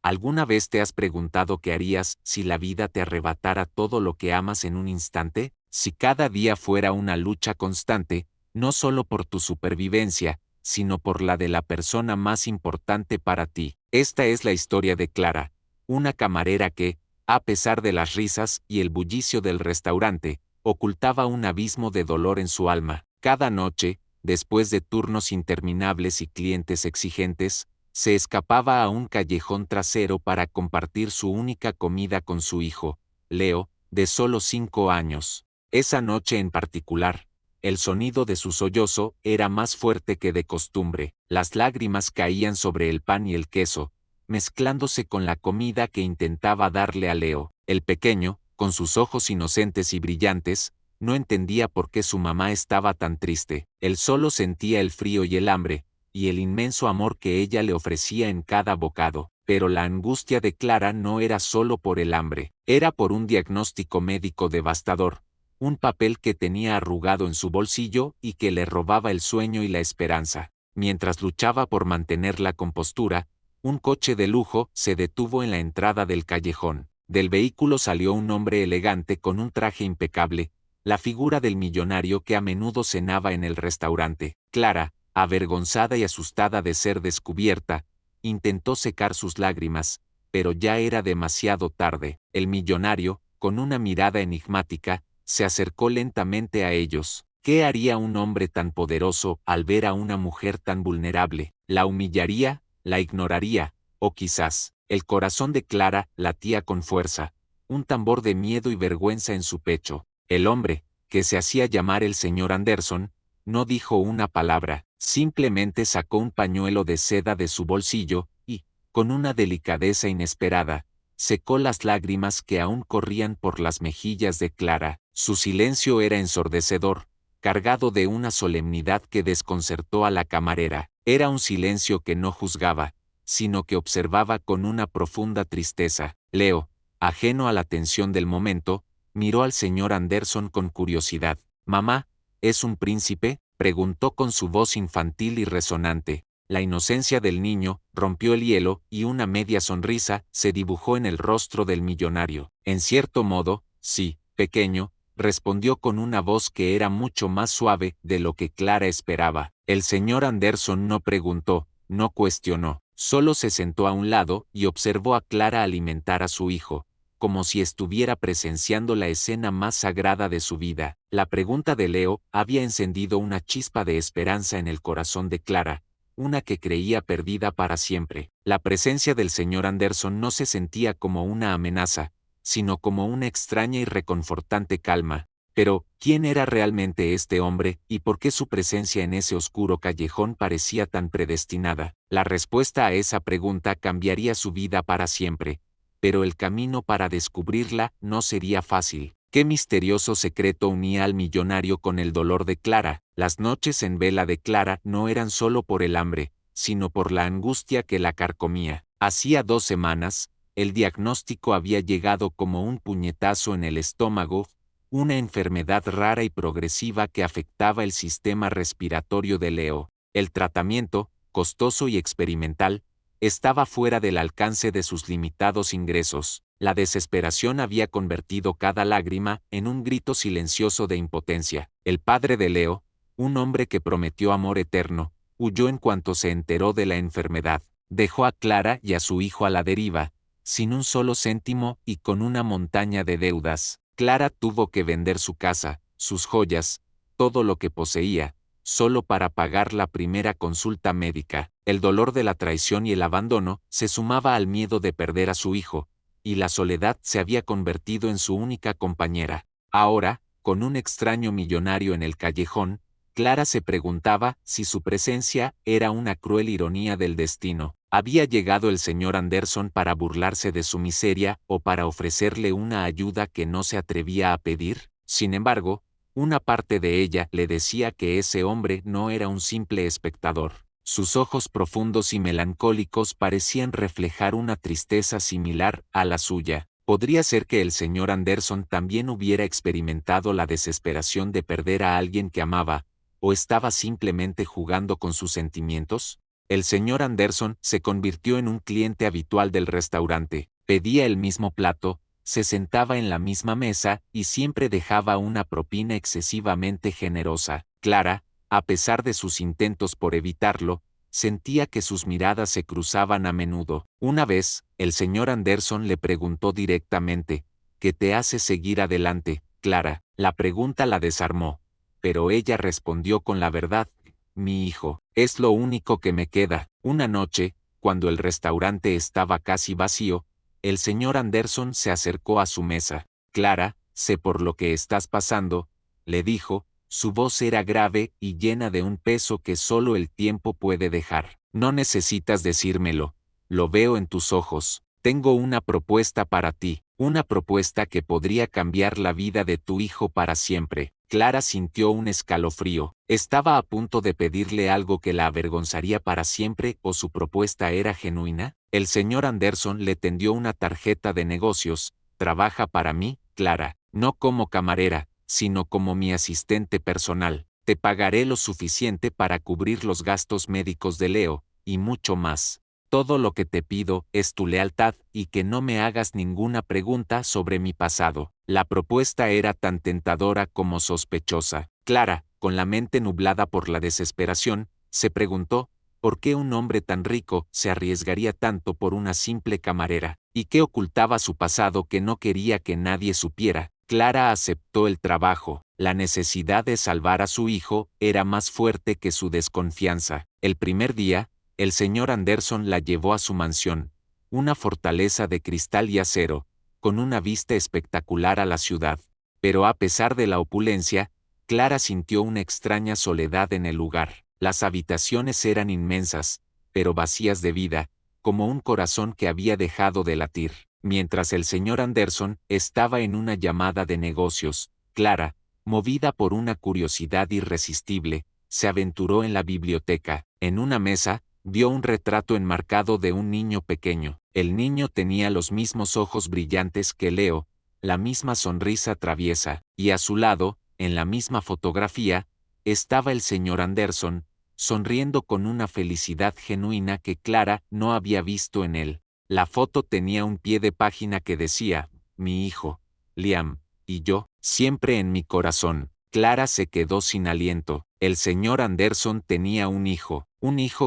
¿Alguna vez te has preguntado qué harías si la vida te arrebatara todo lo que amas en un instante? Si cada día fuera una lucha constante, no solo por tu supervivencia, sino por la de la persona más importante para ti. Esta es la historia de Clara, una camarera que, a pesar de las risas y el bullicio del restaurante, ocultaba un abismo de dolor en su alma. Cada noche, después de turnos interminables y clientes exigentes, se escapaba a un callejón trasero para compartir su única comida con su hijo, Leo, de solo 5 años. Esa noche en particular, el sonido de su sollozo era más fuerte que de costumbre. Las lágrimas caían sobre el pan y el queso, mezclándose con la comida que intentaba darle a Leo. El pequeño, con sus ojos inocentes y brillantes, no entendía por qué su mamá estaba tan triste. Él solo sentía el frío y el hambre, y el inmenso amor que ella le ofrecía en cada bocado. Pero la angustia de Clara no era solo por el hambre, era por un diagnóstico médico devastador, un papel que tenía arrugado en su bolsillo y que le robaba el sueño y la esperanza. Mientras luchaba por mantener la compostura, un coche de lujo se detuvo en la entrada del callejón. Del vehículo salió un hombre elegante con un traje impecable, la figura del millonario que a menudo cenaba en el restaurante. Clara, avergonzada y asustada de ser descubierta, intentó secar sus lágrimas, pero ya era demasiado tarde. El millonario, con una mirada enigmática, se acercó lentamente a ellos. ¿Qué haría un hombre tan poderoso al ver a una mujer tan vulnerable? ¿La humillaría? ¿La ignoraría? O quizás, el corazón de Clara latía con fuerza, un tambor de miedo y vergüenza en su pecho. El hombre, que se hacía llamar el señor Anderson, no dijo una palabra, simplemente sacó un pañuelo de seda de su bolsillo y, con una delicadeza inesperada, secó las lágrimas que aún corrían por las mejillas de Clara. Su silencio era ensordecedor, cargado de una solemnidad que desconcertó a la camarera. Era un silencio que no juzgaba, sino que observaba con una profunda tristeza. Leo, ajeno a la tensión del momento, miró al señor Anderson con curiosidad. «Mamá, ¿es un príncipe?», preguntó con su voz infantil y resonante. La inocencia del niño rompió el hielo y una media sonrisa se dibujó en el rostro del millonario. «En cierto modo, sí, pequeño», respondió con una voz que era mucho más suave de lo que Clara esperaba. El señor Anderson no preguntó, no cuestionó, solo se sentó a un lado y observó a Clara alimentar a su hijo, como si estuviera presenciando la escena más sagrada de su vida. La pregunta de Leo había encendido una chispa de esperanza en el corazón de Clara, una que creía perdida para siempre. La presencia del señor Anderson no se sentía como una amenaza, sino como una extraña y reconfortante calma. Pero, ¿quién era realmente este hombre y por qué su presencia en ese oscuro callejón parecía tan predestinada? La respuesta a esa pregunta cambiaría su vida para siempre, pero el camino para descubrirla no sería fácil. ¿Qué misterioso secreto unía al millonario con el dolor de Clara? Las noches en vela de Clara no eran solo por el hambre, sino por la angustia que la carcomía. Hacía 2 semanas, el diagnóstico había llegado como un puñetazo en el estómago, una enfermedad rara y progresiva que afectaba el sistema respiratorio de Leo. El tratamiento, costoso y experimental, estaba fuera del alcance de sus limitados ingresos. La desesperación había convertido cada lágrima en un grito silencioso de impotencia. El padre de Leo, un hombre que prometió amor eterno, huyó en cuanto se enteró de la enfermedad. Dejó a Clara y a su hijo a la deriva, sin un solo céntimo y con una montaña de deudas. Clara tuvo que vender su casa, sus joyas, todo lo que poseía, solo para pagar la primera consulta médica. El dolor de la traición y el abandono se sumaba al miedo de perder a su hijo, y la soledad se había convertido en su única compañera. Ahora, con un extraño millonario en el callejón, Clara se preguntaba si su presencia era una cruel ironía del destino. ¿Había llegado el señor Anderson para burlarse de su miseria o para ofrecerle una ayuda que no se atrevía a pedir? Sin embargo, una parte de ella le decía que ese hombre no era un simple espectador. Sus ojos profundos y melancólicos parecían reflejar una tristeza similar a la suya. ¿Podría ser que el señor Anderson también hubiera experimentado la desesperación de perder a alguien que amaba, o estaba simplemente jugando con sus sentimientos? El señor Anderson se convirtió en un cliente habitual del restaurante. Pedía el mismo plato, se sentaba en la misma mesa y siempre dejaba una propina excesivamente generosa. Clara, a pesar de sus intentos por evitarlo, sentía que sus miradas se cruzaban a menudo. Una vez, el señor Anderson le preguntó directamente: ¿qué te hace seguir adelante, Clara? La pregunta la desarmó, pero ella respondió con la verdad: mi hijo, es lo único que me queda. Una noche, cuando el restaurante estaba casi vacío, el señor Anderson se acercó a su mesa. Clara, sé por lo que estás pasando, le dijo. Su voz era grave y llena de un peso que solo el tiempo puede dejar. No necesitas decírmelo, lo veo en tus ojos. Tengo una propuesta para ti, una propuesta que podría cambiar la vida de tu hijo para siempre. Clara sintió un escalofrío. Estaba a punto de pedirle algo que la avergonzaría para siempre, ¿o su propuesta era genuina? El señor Anderson le tendió una tarjeta de negocios. Trabaja para mí, Clara, no como camarera, sino como mi asistente personal. Te pagaré lo suficiente para cubrir los gastos médicos de Leo, y mucho más. Todo lo que te pido es tu lealtad y que no me hagas ninguna pregunta sobre mi pasado. La propuesta era tan tentadora como sospechosa. Clara, con la mente nublada por la desesperación, se preguntó: ¿por qué un hombre tan rico se arriesgaría tanto por una simple camarera? ¿Y qué ocultaba su pasado que no quería que nadie supiera? Clara aceptó el trabajo. La necesidad de salvar a su hijo era más fuerte que su desconfianza. El primer día, el señor Anderson la llevó a su mansión, una fortaleza de cristal y acero, con una vista espectacular a la ciudad. Pero a pesar de la opulencia, Clara sintió una extraña soledad en el lugar. Las habitaciones eran inmensas, pero vacías de vida, como un corazón que había dejado de latir. Mientras el señor Anderson estaba en una llamada de negocios, Clara, movida por una curiosidad irresistible, se aventuró en la biblioteca. En una mesa, vio un retrato enmarcado de un niño pequeño. El niño tenía los mismos ojos brillantes que Leo, la misma sonrisa traviesa, y a su lado, en la misma fotografía, estaba el señor Anderson, sonriendo con una felicidad genuina que Clara no había visto en él. La foto tenía un pie de página que decía: mi hijo, Liam, y yo, siempre en mi corazón. Clara se quedó sin aliento. El señor Anderson tenía un hijo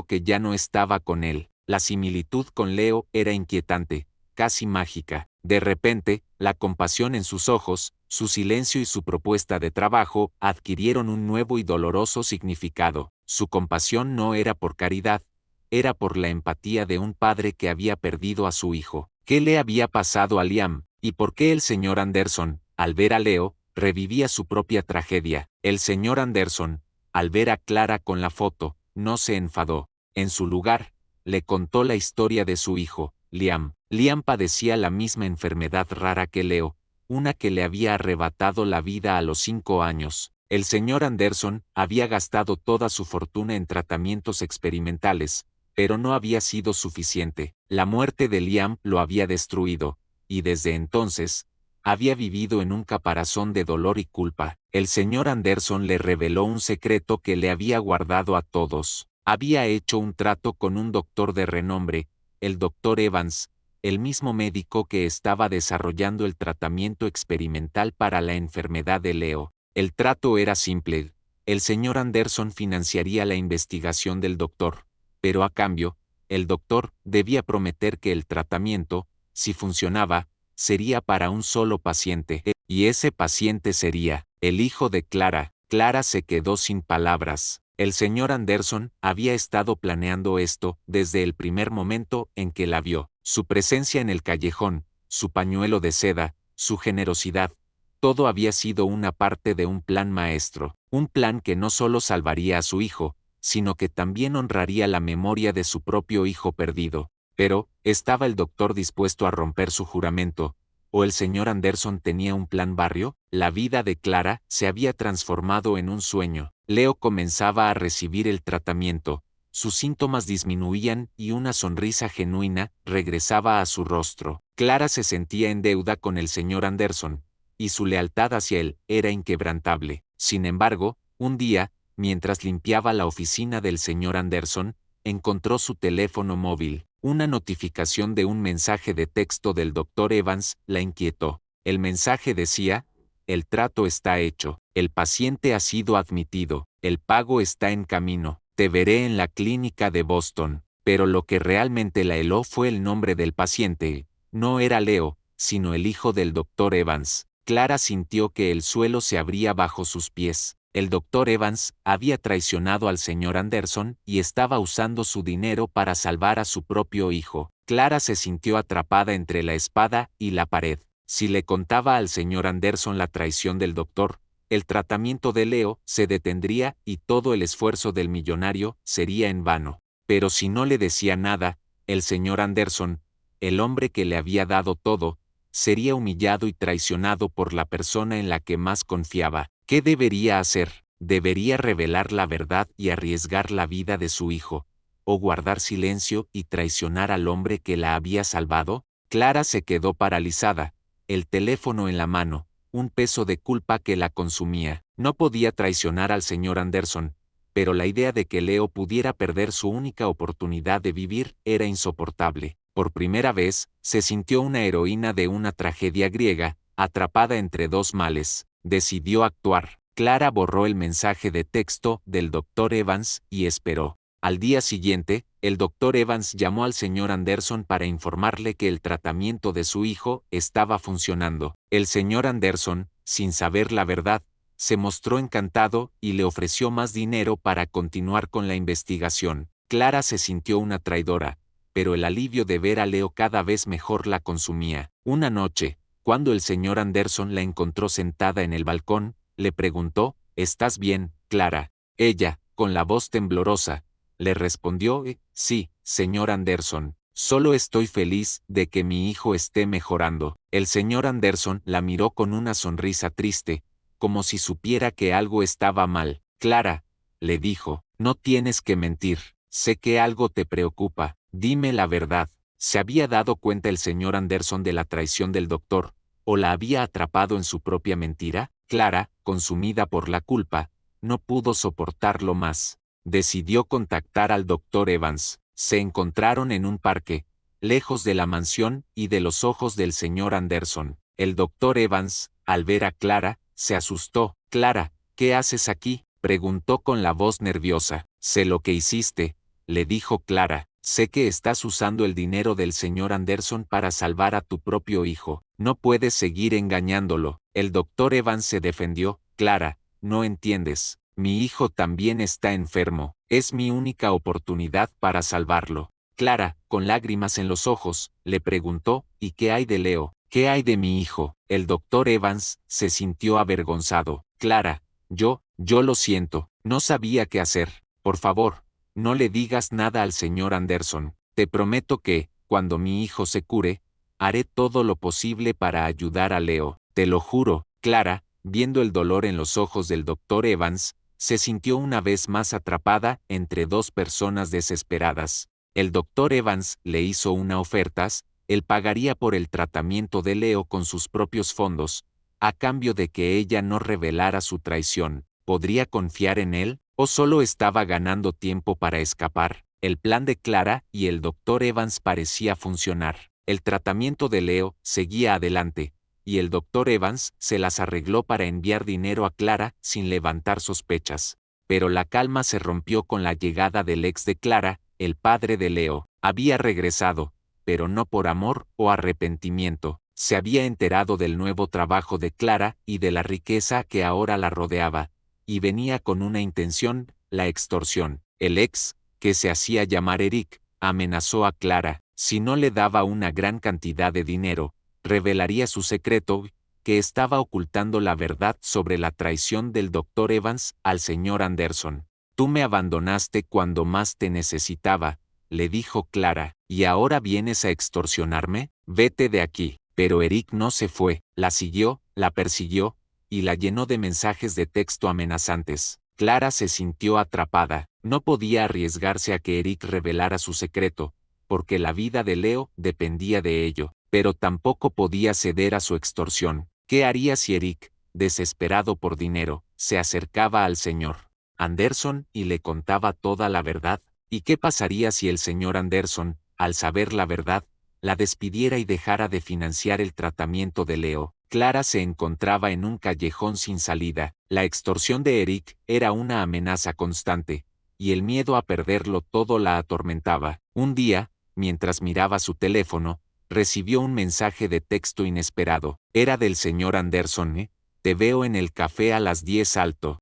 que ya no estaba con él. La similitud con Leo era inquietante, casi mágica. De repente, la compasión en sus ojos, su silencio y su propuesta de trabajo adquirieron un nuevo y doloroso significado. Su compasión no era por caridad, era por la empatía de un padre que había perdido a su hijo. ¿Qué le había pasado a Liam? ¿Y por qué el señor Anderson, al ver a Leo, revivía su propia tragedia? El señor Anderson, al ver a Clara con la foto, no se enfadó. En su lugar, le contó la historia de su hijo, Liam. Liam padecía la misma enfermedad rara que Leo, una que le había arrebatado la vida a los 5 años. El señor Anderson había gastado toda su fortuna en tratamientos experimentales, pero no había sido suficiente. La muerte de Liam lo había destruido, y desde entonces, había vivido en un caparazón de dolor y culpa. El señor Anderson le reveló un secreto que le había guardado a todos. Había hecho un trato con un doctor de renombre, el doctor Evans, el mismo médico que estaba desarrollando el tratamiento experimental para la enfermedad de Leo. El trato era simple. El señor Anderson financiaría la investigación del doctor, pero a cambio, el doctor debía prometer que el tratamiento, si funcionaba, sería para un solo paciente, y ese paciente sería el hijo de Clara. Clara se quedó sin palabras. El señor Anderson había estado planeando esto desde el primer momento en que la vio. Su presencia en el callejón, su pañuelo de seda, su generosidad, todo había sido una parte de un plan maestro, un plan que no solo salvaría a su hijo, sino que también honraría la memoria de su propio hijo perdido. Pero, ¿estaba el doctor dispuesto a romper su juramento? ¿O el señor Anderson tenía un plan barrio? La vida de Clara se había transformado en un sueño. Leo comenzaba a recibir el tratamiento, sus síntomas disminuían y una sonrisa genuina regresaba a su rostro. Clara se sentía en deuda con el señor Anderson, y su lealtad hacia él era inquebrantable. Sin embargo, un día, mientras limpiaba la oficina del señor Anderson, encontró su teléfono móvil. Una notificación de un mensaje de texto del Dr. Evans la inquietó. El mensaje decía: el trato está hecho, el paciente ha sido admitido, el pago está en camino, te veré en la clínica de Boston. Pero lo que realmente la heló fue el nombre del paciente. No era Leo, sino el hijo del Dr. Evans. Clara sintió que el suelo se abría bajo sus pies. El Dr. Evans había traicionado al señor Anderson y estaba usando su dinero para salvar a su propio hijo. Clara se sintió atrapada entre la espada y la pared. Si le contaba al señor Anderson la traición del doctor, el tratamiento de Leo se detendría y todo el esfuerzo del millonario sería en vano. Pero si no le decía nada, el señor Anderson, el hombre que le había dado todo, sería humillado y traicionado por la persona en la que más confiaba. ¿Qué debería hacer? ¿Debería revelar la verdad y arriesgar la vida de su hijo, o guardar silencio y traicionar al hombre que la había salvado? Clara se quedó paralizada, el teléfono en la mano, un peso de culpa que la consumía. No podía traicionar al señor Anderson, pero la idea de que Leo pudiera perder su única oportunidad de vivir era insoportable. Por primera vez, se sintió una heroína de una tragedia griega, atrapada entre dos males. Decidió actuar. Clara borró el mensaje de texto del Dr. Evans y esperó. Al día siguiente, el Dr. Evans llamó al señor Anderson para informarle que el tratamiento de su hijo estaba funcionando. El señor Anderson, sin saber la verdad, se mostró encantado y le ofreció más dinero para continuar con la investigación. Clara se sintió una traidora, pero el alivio de ver a Leo cada vez mejor la consumía. Una noche, cuando el señor Anderson la encontró sentada en el balcón, le preguntó: ¿estás bien, Clara? Ella, con la voz temblorosa, le respondió: sí, señor Anderson, solo estoy feliz de que mi hijo esté mejorando. El señor Anderson la miró con una sonrisa triste, como si supiera que algo estaba mal. Clara, le dijo, no tienes que mentir, sé que algo te preocupa, dime la verdad. ¿Se había dado cuenta el señor Anderson de la traición del doctor, o la había atrapado en su propia mentira? Clara, consumida por la culpa, no pudo soportarlo más. Decidió contactar al Dr. Evans. Se encontraron en un parque, lejos de la mansión y de los ojos del señor Anderson. El Dr. Evans, al ver a Clara, se asustó. Clara, ¿qué haces aquí?, preguntó con la voz nerviosa. Sé lo que hiciste, le dijo Clara. Sé que estás usando el dinero del señor Anderson para salvar a tu propio hijo. No puedes seguir engañándolo. El Dr. Evans se defendió. Clara, no entiendes. Mi hijo también está enfermo. Es mi única oportunidad para salvarlo. Clara, con lágrimas en los ojos, le preguntó: ¿y qué hay de Leo? ¿Qué hay de mi hijo? El Dr. Evans se sintió avergonzado. Clara, yo lo siento, no sabía qué hacer. Por favor, no le digas nada al señor Anderson. Te prometo que, cuando mi hijo se cure, haré todo lo posible para ayudar a Leo. Te lo juro. Clara, viendo el dolor en los ojos del Dr. Evans, se sintió una vez más atrapada entre dos personas desesperadas. El Dr. Evans le hizo una oferta: él pagaría por el tratamiento de Leo con sus propios fondos, a cambio de que ella no revelara su traición. ¿Podría confiar en él, o solo estaba ganando tiempo para escapar? El plan de Clara y el Dr. Evans parecía funcionar. El tratamiento de Leo seguía adelante, y el Dr. Evans se las arregló para enviar dinero a Clara sin levantar sospechas. Pero la calma se rompió con la llegada del ex de Clara, el padre de Leo. Había regresado, pero no por amor o arrepentimiento. Se había enterado del nuevo trabajo de Clara y de la riqueza que ahora la rodeaba, y venía con una intención: la extorsión. El ex, que se hacía llamar Eric, amenazó a Clara: si no le daba una gran cantidad de dinero, revelaría su secreto, que estaba ocultando la verdad sobre la traición del Dr. Evans al señor Anderson. Tú me abandonaste cuando más te necesitaba, le dijo Clara, ¿y ahora vienes a extorsionarme? Vete de aquí. Pero Eric no se fue, la siguió, la persiguió, y la llenó de mensajes de texto amenazantes. Clara se sintió atrapada. No podía arriesgarse a que Eric revelara su secreto, porque la vida de Leo dependía de ello, pero tampoco podía ceder a su extorsión. ¿Qué haría si Eric, desesperado por dinero, se acercaba al señor Anderson y le contaba toda la verdad? ¿Y qué pasaría si el señor Anderson, al saber la verdad, la despidiera y dejara de financiar el tratamiento de Leo? Clara se encontraba en un callejón sin salida. La extorsión de Eric era una amenaza constante, y el miedo a perderlo todo la atormentaba. Un día, mientras miraba su teléfono, recibió un mensaje de texto inesperado. Era del señor Anderson. Te veo en el café a las 10 alto.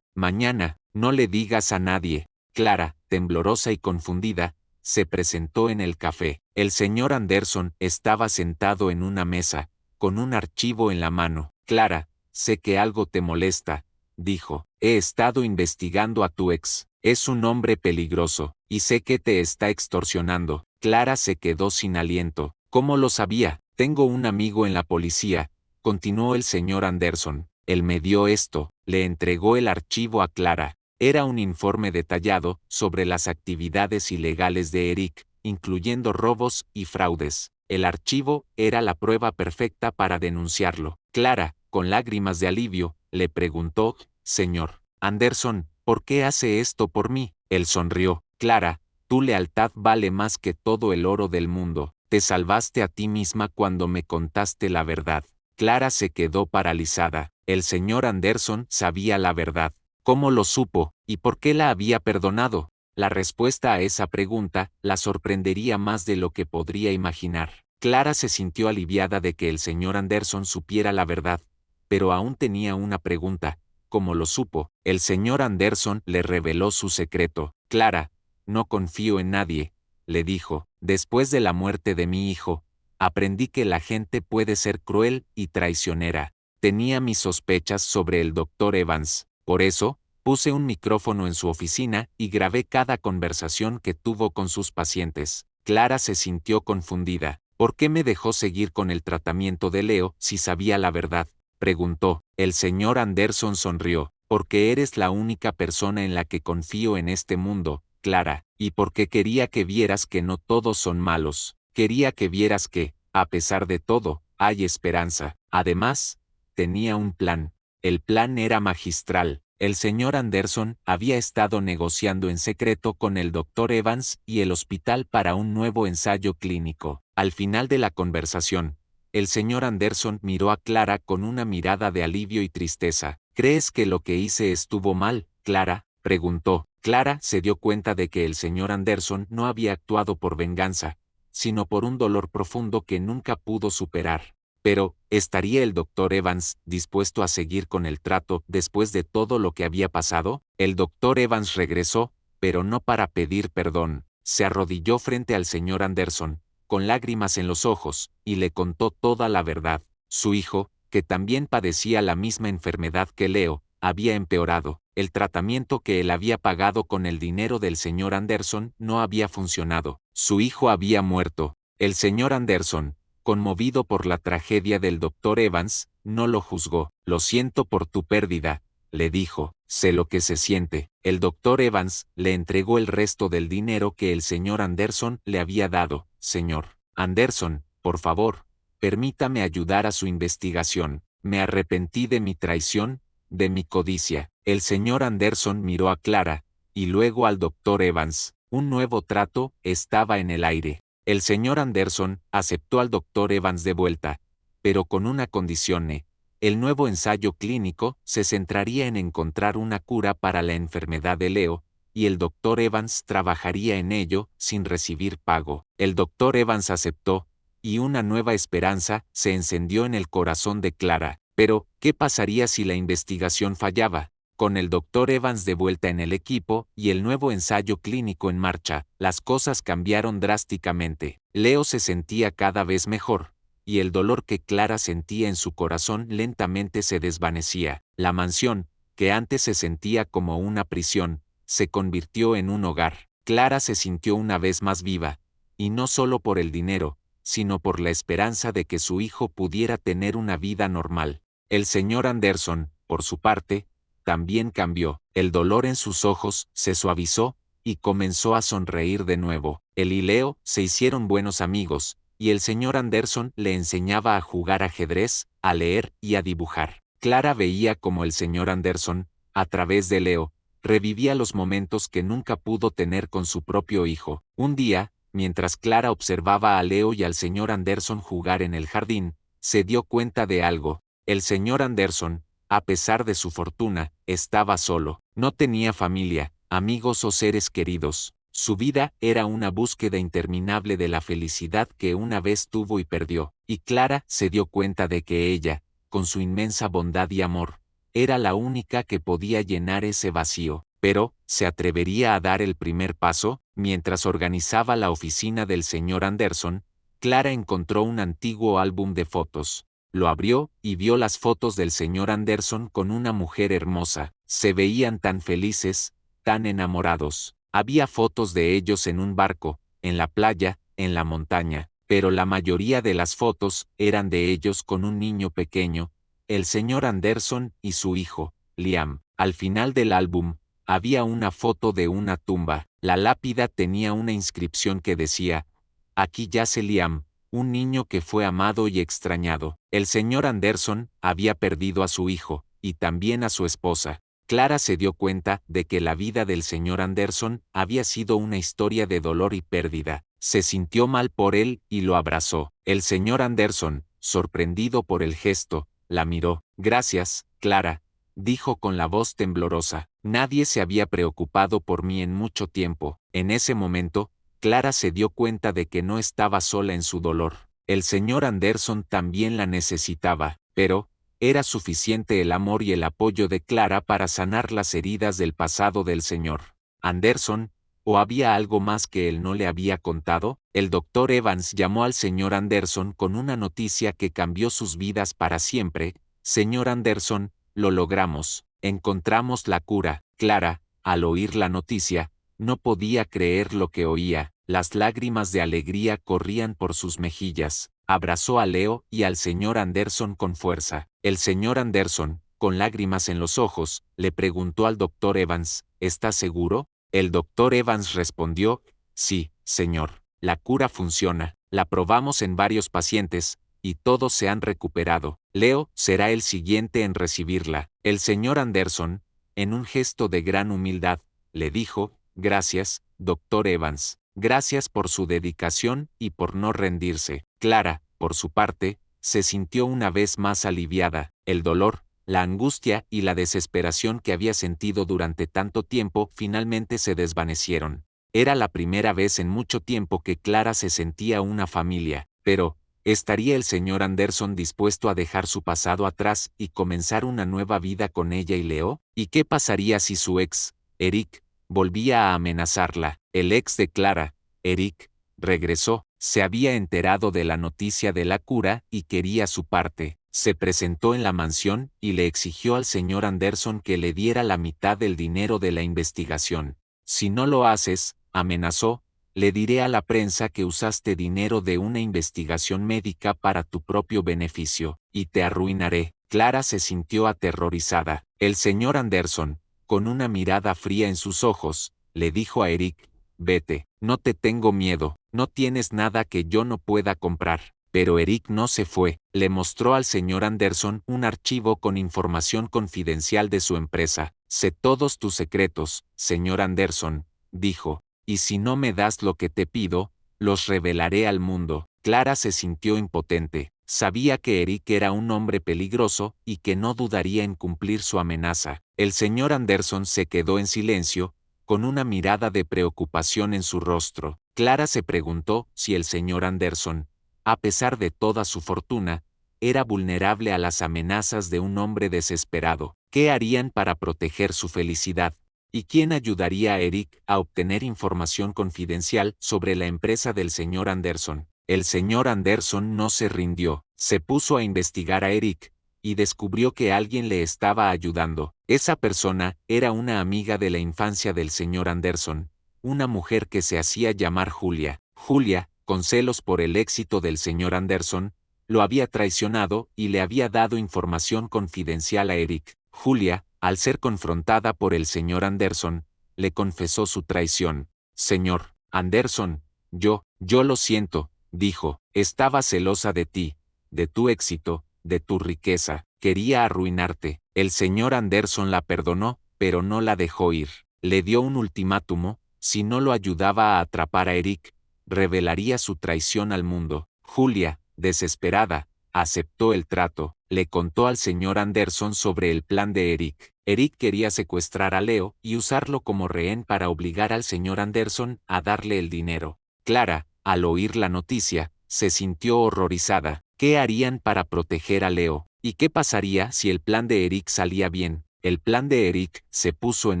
Mañana, no le digas a nadie. Clara, temblorosa y confundida, se presentó en el café. El señor Anderson estaba sentado en una mesa, con un archivo en la mano. Clara, sé que algo te molesta, dijo. He estado investigando a tu ex. Es un hombre peligroso, y sé que te está extorsionando. Clara se quedó sin aliento. ¿Cómo lo sabía? Tengo un amigo en la policía, continuó el señor Anderson. Él me dio esto. Le entregó el archivo a Clara. Era un informe detallado sobre las actividades ilegales de Eric, incluyendo robos y fraudes. El archivo era la prueba perfecta para denunciarlo. Clara, con lágrimas de alivio, le preguntó, señor Anderson, ¿por qué hace esto por mí? Él sonrió. Clara, tu lealtad vale más que todo el oro del mundo. Te salvaste a ti misma cuando me contaste la verdad. Clara se quedó paralizada. El señor Anderson sabía la verdad. ¿Cómo lo supo, y por qué la había perdonado? La respuesta a esa pregunta la sorprendería más de lo que podría imaginar. Clara se sintió aliviada de que el señor Anderson supiera la verdad, pero aún tenía una pregunta. ¿Cómo lo supo? El señor Anderson le reveló su secreto. Clara, no confío en nadie, le dijo. Después de la muerte de mi hijo, aprendí que la gente puede ser cruel y traicionera. Tenía mis sospechas sobre el doctor Evans. Por eso, puse un micrófono en su oficina y grabé cada conversación que tuvo con sus pacientes. Clara se sintió confundida. ¿Por qué me dejó seguir con el tratamiento de Leo si sabía la verdad? Preguntó. El señor Anderson sonrió. Porque eres la única persona en la que confío en este mundo, Clara, y porque quería que vieras que no todos son malos. Quería que vieras que, a pesar de todo, hay esperanza. Además, tenía un plan. El plan era magistral. El señor Anderson había estado negociando en secreto con el doctor Evans y el hospital para un nuevo ensayo clínico. Al final de la conversación, el señor Anderson miró a Clara con una mirada de alivio y tristeza. ¿Crees que lo que hice estuvo mal, Clara? Preguntó. Clara se dio cuenta de que el señor Anderson no había actuado por venganza, sino por un dolor profundo que nunca pudo superar. Pero, ¿estaría el doctor Evans dispuesto a seguir con el trato después de todo lo que había pasado? El doctor Evans regresó, pero no para pedir perdón. Se arrodilló frente al señor Anderson, con lágrimas en los ojos, y le contó toda la verdad. Su hijo, que también padecía la misma enfermedad que Leo, había empeorado. El tratamiento que él había pagado con el dinero del señor Anderson no había funcionado. Su hijo había muerto. El señor Anderson, conmovido por la tragedia del doctor Evans, no lo juzgó. Lo siento por tu pérdida, le dijo. Sé lo que se siente. El doctor Evans le entregó el resto del dinero que el señor Anderson le había dado. Señor Anderson, por favor, permítame ayudar a su investigación. Me arrepentí de mi traición, de mi codicia. El señor Anderson miró a Clara, y luego al doctor Evans. Un nuevo trato estaba en el aire. El señor Anderson aceptó al doctor Evans de vuelta, pero con una condición. El nuevo ensayo clínico se centraría en encontrar una cura para la enfermedad de Leo, y el doctor Evans trabajaría en ello sin recibir pago. El doctor Evans aceptó, y una nueva esperanza se encendió en el corazón de Clara. Pero, ¿qué pasaría si la investigación fallaba? Con el doctor Evans de vuelta en el equipo y el nuevo ensayo clínico en marcha, las cosas cambiaron drásticamente. Leo se sentía cada vez mejor, y el dolor que Clara sentía en su corazón lentamente se desvanecía. La mansión, que antes se sentía como una prisión, se convirtió en un hogar. Clara se sintió una vez más viva, y no solo por el dinero, sino por la esperanza de que su hijo pudiera tener una vida normal. El señor Anderson, por su parte, también cambió. El dolor en sus ojos se suavizó, y comenzó a sonreír de nuevo. Él y Leo se hicieron buenos amigos, y el señor Anderson le enseñaba a jugar ajedrez, a leer y a dibujar. Clara veía cómo el señor Anderson, a través de Leo, revivía los momentos que nunca pudo tener con su propio hijo. Un día, mientras Clara observaba a Leo y al señor Anderson jugar en el jardín, se dio cuenta de algo. El señor Anderson, a pesar de su fortuna, estaba solo. No tenía familia, amigos o seres queridos. Su vida era una búsqueda interminable de la felicidad que una vez tuvo y perdió. Y Clara se dio cuenta de que ella, con su inmensa bondad y amor, era la única que podía llenar ese vacío. Pero, ¿se atrevería a dar el primer paso? Mientras organizaba la oficina del señor Anderson, Clara encontró un antiguo álbum de fotos. Lo abrió y vio las fotos del señor Anderson con una mujer hermosa. Se veían tan felices, tan enamorados. Había fotos de ellos en un barco, en la playa, en la montaña, pero la mayoría de las fotos eran de ellos con un niño pequeño, el señor Anderson y su hijo, Liam. Al final del álbum, había una foto de una tumba. La lápida tenía una inscripción que decía: "Aquí yace Liam, un niño que fue amado y extrañado". El señor Anderson había perdido a su hijo, y también a su esposa. Clara se dio cuenta de que la vida del señor Anderson había sido una historia de dolor y pérdida. Se sintió mal por él y lo abrazó. El señor Anderson, sorprendido por el gesto, la miró. «Gracias, Clara», dijo con la voz temblorosa. «Nadie se había preocupado por mí en mucho tiempo». En ese momento, Clara se dio cuenta de que no estaba sola en su dolor. El señor Anderson también la necesitaba, pero era suficiente el amor y el apoyo de Clara para sanar las heridas del pasado del señor Anderson, ¿o había algo más que él no le había contado? El doctor Evans llamó al señor Anderson con una noticia que cambió sus vidas para siempre. «Señor Anderson, lo logramos, encontramos la cura». Clara, al oír la noticia, no podía creer lo que oía. Las lágrimas de alegría corrían por sus mejillas. Abrazó a Leo y al señor Anderson con fuerza. El señor Anderson, con lágrimas en los ojos, le preguntó al doctor Evans: «¿Estás seguro?». El doctor Evans respondió: «Sí, señor. La cura funciona. La probamos en varios pacientes, y todos se han recuperado. Leo será el siguiente en recibirla». El señor Anderson, en un gesto de gran humildad, le dijo: «Gracias, doctor Evans. Gracias por su dedicación y por no rendirse». Clara, por su parte, se sintió una vez más aliviada. El dolor, la angustia y la desesperación que había sentido durante tanto tiempo finalmente se desvanecieron. Era la primera vez en mucho tiempo que Clara se sentía una familia. Pero, ¿estaría el señor Anderson dispuesto a dejar su pasado atrás y comenzar una nueva vida con ella y Leo? ¿Y qué pasaría si su ex, Eric, volvía a amenazarla? El ex de Clara, Eric, regresó. Se había enterado de la noticia de la cura y quería su parte. Se presentó en la mansión y le exigió al señor Anderson que le diera la mitad del dinero de la investigación. «Si no lo haces», amenazó, «le diré a la prensa que usaste dinero de una investigación médica para tu propio beneficio, y te arruinaré». Clara se sintió aterrorizada. El señor Anderson, con una mirada fría en sus ojos, le dijo a Eric: «Vete, no te tengo miedo, no tienes nada que yo no pueda comprar». Pero Eric no se fue. Le mostró al señor Anderson un archivo con información confidencial de su empresa. «Sé todos tus secretos, señor Anderson», dijo, «y si no me das lo que te pido, los revelaré al mundo». Clara se sintió impotente. Sabía que Eric era un hombre peligroso y que no dudaría en cumplir su amenaza. El señor Anderson se quedó en silencio, con una mirada de preocupación en su rostro. Clara se preguntó si el señor Anderson, a pesar de toda su fortuna, era vulnerable a las amenazas de un hombre desesperado. ¿Qué harían para proteger su felicidad? ¿Y quién ayudaría a Eric a obtener información confidencial sobre la empresa del señor Anderson? El señor Anderson no se rindió. Se puso a investigar a Eric, y descubrió que alguien le estaba ayudando. Esa persona era una amiga de la infancia del señor Anderson, una mujer que se hacía llamar Julia. Julia, con celos por el éxito del señor Anderson, lo había traicionado y le había dado información confidencial a Eric. Julia, al ser confrontada por el señor Anderson, le confesó su traición. «Señor Anderson, yo lo siento», dijo, «estaba celosa de ti, de tu éxito, de tu riqueza, quería arruinarte». El señor Anderson la perdonó, pero no la dejó ir. Le dio un ultimátum: si no lo ayudaba a atrapar a Eric, revelaría su traición al mundo. Julia, desesperada, aceptó el trato. Le contó al señor Anderson sobre el plan de Eric. Eric quería secuestrar a Leo y usarlo como rehén para obligar al señor Anderson a darle el dinero. Clara, al oír la noticia, se sintió horrorizada. ¿Qué harían para proteger a Leo? ¿Y qué pasaría si el plan de Eric salía bien? El plan de Eric se puso en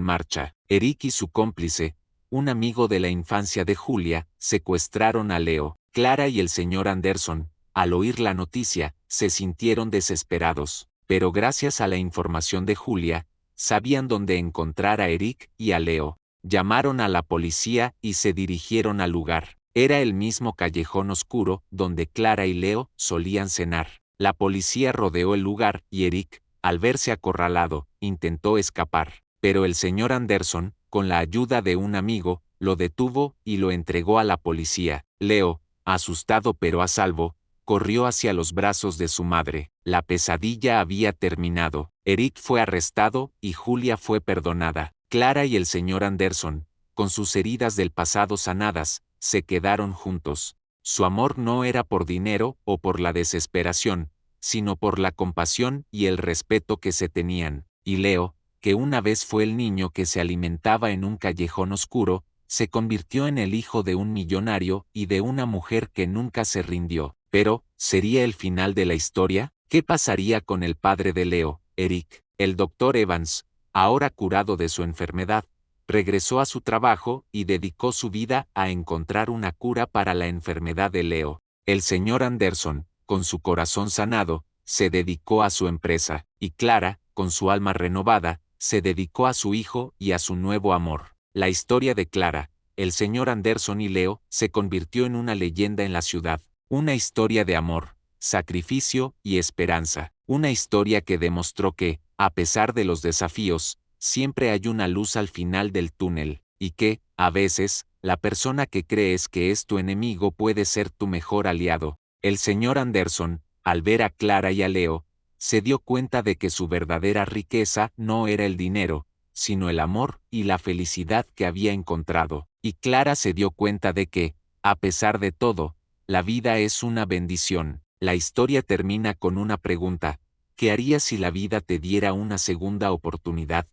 marcha. Eric y su cómplice, un amigo de la infancia de Julia, secuestraron a Leo. Clara y el señor Anderson, al oír la noticia, se sintieron desesperados, pero gracias a la información de Julia, sabían dónde encontrar a Eric y a Leo. Llamaron a la policía y se dirigieron al lugar. Era el mismo callejón oscuro donde Clara y Leo solían cenar. La policía rodeó el lugar y Eric, al verse acorralado, intentó escapar, pero el señor Anderson, con la ayuda de un amigo, lo detuvo y lo entregó a la policía. Leo, asustado pero a salvo, corrió hacia los brazos de su madre. La pesadilla había terminado. Eric fue arrestado y Julia fue perdonada. Clara y el señor Anderson, con sus heridas del pasado sanadas, se quedaron juntos. Su amor no era por dinero o por la desesperación, sino por la compasión y el respeto que se tenían. Y Leo, que una vez fue el niño que se alimentaba en un callejón oscuro, se convirtió en el hijo de un millonario y de una mujer que nunca se rindió. Pero, ¿sería el final de la historia? ¿Qué pasaría con el padre de Leo, Eric? El doctor Evans, ahora curado de su enfermedad, regresó a su trabajo y dedicó su vida a encontrar una cura para la enfermedad de Leo. El señor Anderson, con su corazón sanado, se dedicó a su empresa, y Clara, con su alma renovada, se dedicó a su hijo y a su nuevo amor. La historia de Clara, el señor Anderson y Leo se convirtió en una leyenda en la ciudad. Una historia de amor, sacrificio y esperanza. Una historia que demostró que, a pesar de los desafíos, siempre hay una luz al final del túnel, y que, a veces, la persona que crees que es tu enemigo puede ser tu mejor aliado. El señor Anderson, al ver a Clara y a Leo, se dio cuenta de que su verdadera riqueza no era el dinero, sino el amor y la felicidad que había encontrado. Y Clara se dio cuenta de que, a pesar de todo, la vida es una bendición. La historia termina con una pregunta: ¿qué harías si la vida te diera una segunda oportunidad?